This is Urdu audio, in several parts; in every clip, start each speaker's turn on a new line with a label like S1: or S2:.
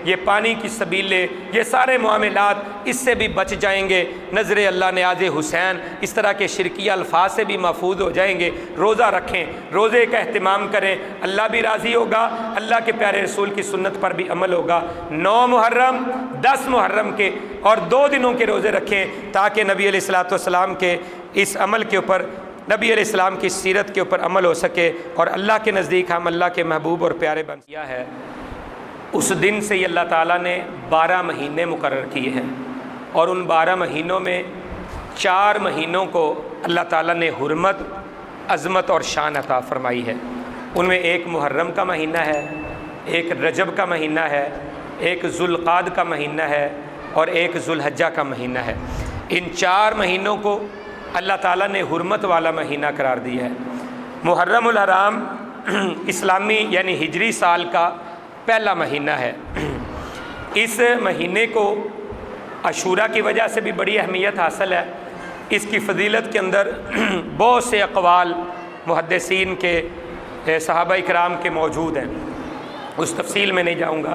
S1: یہ پانی کی سبیلیں، یہ سارے معاملات اس سے بھی بچ جائیں گے۔ نظر اللہ نیاز حسین، اس طرح کے شرکیہ الفاظ سے بھی محفوظ ہو جائیں گے۔ روزہ رکھیں، روزے کا اہتمام کریں، اللہ بھی راضی ہوگا، اللہ کے پیارے رسول کی سنت پر بھی عمل ہوگا۔ 9 محرم 10 محرم کے اور 2 دنوں کے روزے رکھیں تاکہ نبی علیہ الصلوۃ والسلام کے اس عمل کے اوپر، نبی علیہ السلام کی سیرت کے اوپر عمل ہو سکے اور اللہ کے نزدیک ہم اللہ کے محبوب اور پیارے بن گیا ہے۔ اس دن سے ہی اللہ تعالیٰ نے 12 مہینے مقرر کیے ہیں اور ان 12 مہینوں میں 4 مہینوں کو اللہ تعالیٰ نے حرمت، عظمت اور شان عطا فرمائی ہے۔ ان میں ایک محرم کا مہینہ ہے، ایک رجب کا مہینہ ہے، ایک ذوالقعدہ کا مہینہ ہے اور ایک ذوالحجہ کا مہینہ ہے۔ ان 4 مہینوں کو اللہ تعالیٰ نے حرمت والا مہینہ قرار دیا ہے۔ محرم الحرام اسلامی یعنی ہجری سال کا پہلا مہینہ ہے۔ اس مہینے کو عاشوراء کی وجہ سے بھی بڑی اہمیت حاصل ہے۔ اس کی فضیلت کے اندر بہت سے اقوال محدثین کے، صحابہ اکرام کے موجود ہیں، اس تفصیل میں نہیں جاؤں گا،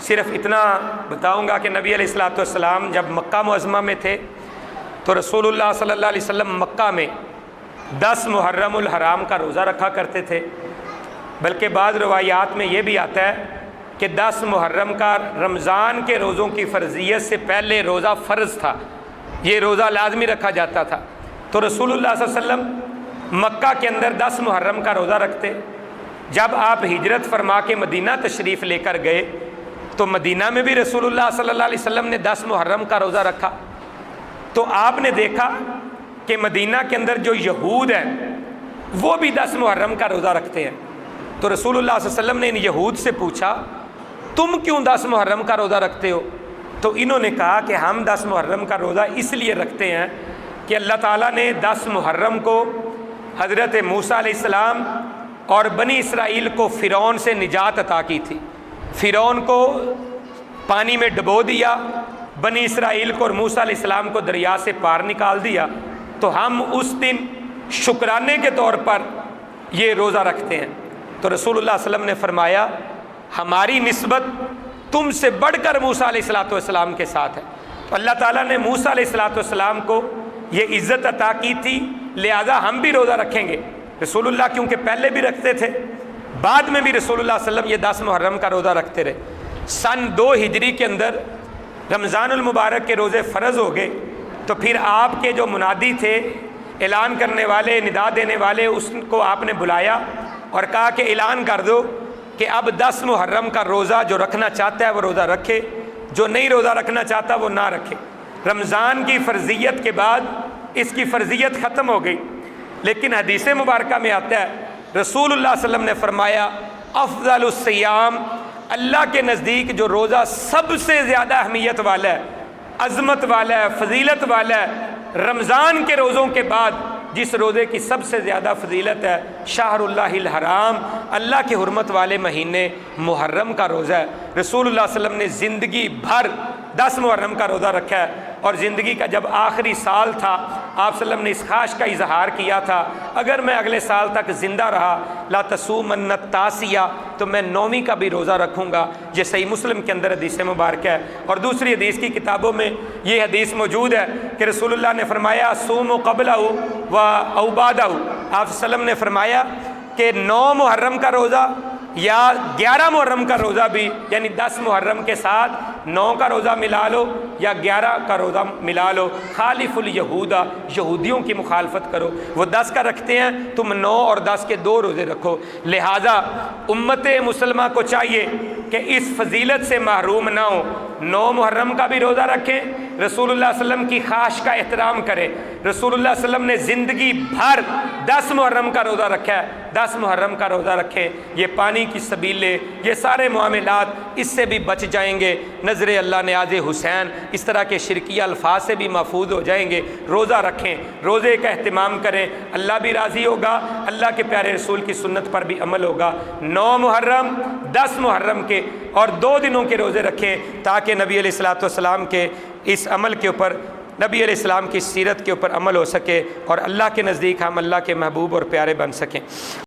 S1: صرف اتنا بتاؤں گا کہ نبی علیہ الصلوۃ والسلام جب مکہ معظمہ میں تھے تو رسول اللہ صلی اللہ علیہ وسلم مکہ میں 10 محرم الحرام کا روزہ رکھا کرتے تھے، بلکہ بعض روایات میں یہ بھی آتا ہے کہ 10 محرم کا رمضان کے روزوں کی فرضیت سے پہلے روزہ فرض تھا، یہ روزہ لازمی رکھا جاتا تھا۔ تو رسول اللہ صلی اللہ علیہ وسلم مکہ کے اندر 10 محرم کا روزہ رکھتے۔ جب آپ ہجرت فرما کے مدینہ تشریف لے کر گئے تو مدینہ میں بھی رسول اللہ صلی اللہ علیہ وسلم نے 10 محرم کا روزہ رکھا۔ تو آپ نے دیکھا کہ مدینہ کے اندر جو یہود ہیں وہ بھی 10 محرم کا روزہ رکھتے ہیں۔ تو رسول اللہ صلی اللہ علیہ وسلم نے ان یہود سے پوچھا تم کیوں 10 محرم کا روزہ رکھتے ہو؟ تو انہوں نے کہا کہ ہم 10 محرم کا روزہ اس لیے رکھتے ہیں کہ اللہ تعالیٰ نے 10 محرم کو حضرت موسیٰ علیہ السلام اور بنی اسرائیل کو فرعون سے نجات عطا کی تھی۔ فرعون کو پانی میں ڈبو دیا، بنی اسرائیل کو اور موسیٰ علیہ السلام کو دریا سے پار نکال دیا۔ تو ہم اس دن شکرانے کے طور پر یہ روزہ رکھتے ہیں۔ تو رسول اللہ صلی اللہ علیہ وسلم نے فرمایا ہماری نسبت تم سے بڑھ کر موسیٰ علیہ السلام کے ساتھ ہے۔ تو اللہ تعالیٰ نے موسیٰ علیہ السلام کو یہ عزت عطا کی تھی، لہذا ہم بھی روزہ رکھیں گے۔ رسول اللہ کیونکہ پہلے بھی رکھتے تھے، بعد میں بھی رسول اللہ صلی اللہ علیہ وسلم یہ 10 محرم کا روزہ رکھتے رہے۔ سن 2 ہجری کے اندر رمضان المبارک کے روزے فرض ہو گئے، تو پھر آپ کے جو منادی تھے، اعلان کرنے والے، ندا دینے والے، اس کو آپ نے بلایا اور کہا کہ اعلان کر دو کہ اب 10 محرم کا روزہ جو رکھنا چاہتا ہے وہ روزہ رکھے، جو نہیں روزہ رکھنا چاہتا وہ نہ رکھے۔ رمضان کی فرضیت کے بعد اس کی فرضیت ختم ہو گئی، لیکن حدیث مبارکہ میں آتا ہے رسول اللہ صلی اللہ علیہ وسلم نے فرمایا افضل الصیام، اللہ کے نزدیک جو روزہ سب سے زیادہ اہمیت والا ہے، عظمت والا ہے، فضیلت والا ہے، رمضان کے روزوں کے بعد جس روزے کی سب سے زیادہ فضیلت ہے، شہر اللہ الحرام، اللہ کے حرمت والے مہینے محرم کا روزہ ہے۔ رسول اللہ صلی اللہ علیہ وسلم نے زندگی بھر 10 محرم کا روزہ رکھا ہے، اور زندگی کا جب آخری سال تھا آپ صلی اللہ علیہ وسلم نے اس خواہش کا اظہار کیا تھا اگر میں اگلے سال تک زندہ رہا لا تصومن التاسیہ، تو میں 9ویں کا بھی روزہ رکھوں گا۔ یہ صحیح مسلم کے اندر حدیث مبارک ہے، اور دوسری حدیث کی کتابوں میں یہ حدیث موجود ہے کہ رسول اللہ نے فرمایا صوموا قبلہ و او بعدہ، آپ صلی اللہ علیہ وسلم نے فرمایا کہ 9 محرم کا روزہ یا 11 محرم کا روزہ بھی، یعنی 10 محرم کے ساتھ 9 کا روزہ ملا لو یا 11 کا روزہ ملا لو، خالف الیہودا، یہودیوں کی مخالفت کرو، وہ 10 کا رکھتے ہیں تم 9 اور 10 کے 2 روزے رکھو۔ لہٰذا امت مسلمہ کو چاہیے کہ اس فضیلت سے محروم نہ ہو، 9 محرم کا بھی روزہ رکھیں، رسول اللہ صلی اللہ علیہ وسلم کی خواہش کا احترام کریں۔ رسول اللہ صلی اللہ علیہ وسلم نے زندگی بھر 10 محرم کا روزہ رکھا ہے، 10 محرم کا روزہ رکھیں، یہ پانی کی سبیلیں، یہ سارے معاملات اس سے بھی بچ جائیں گے۔ نظر اللہ نیاز حسین، اس طرح کے شرکیہ الفاظ سے بھی محفوظ ہو جائیں گے۔ روزہ رکھیں، روزے کا اہتمام کریں، اللہ بھی راضی ہوگا، اللہ کے پیارے رسول کی سنت پر بھی عمل ہوگا۔ 9 محرم 10 محرم کے اور 2 دنوں کے روزے رکھیں تاکہ نبی علیہ الصلوۃ والسلام کے اس عمل کے اوپر، نبی علیہ السلام کی سیرت کے اوپر عمل ہو سکے اور اللہ کے نزدیک ہم اللہ کے محبوب اور پیارے بن سکیں۔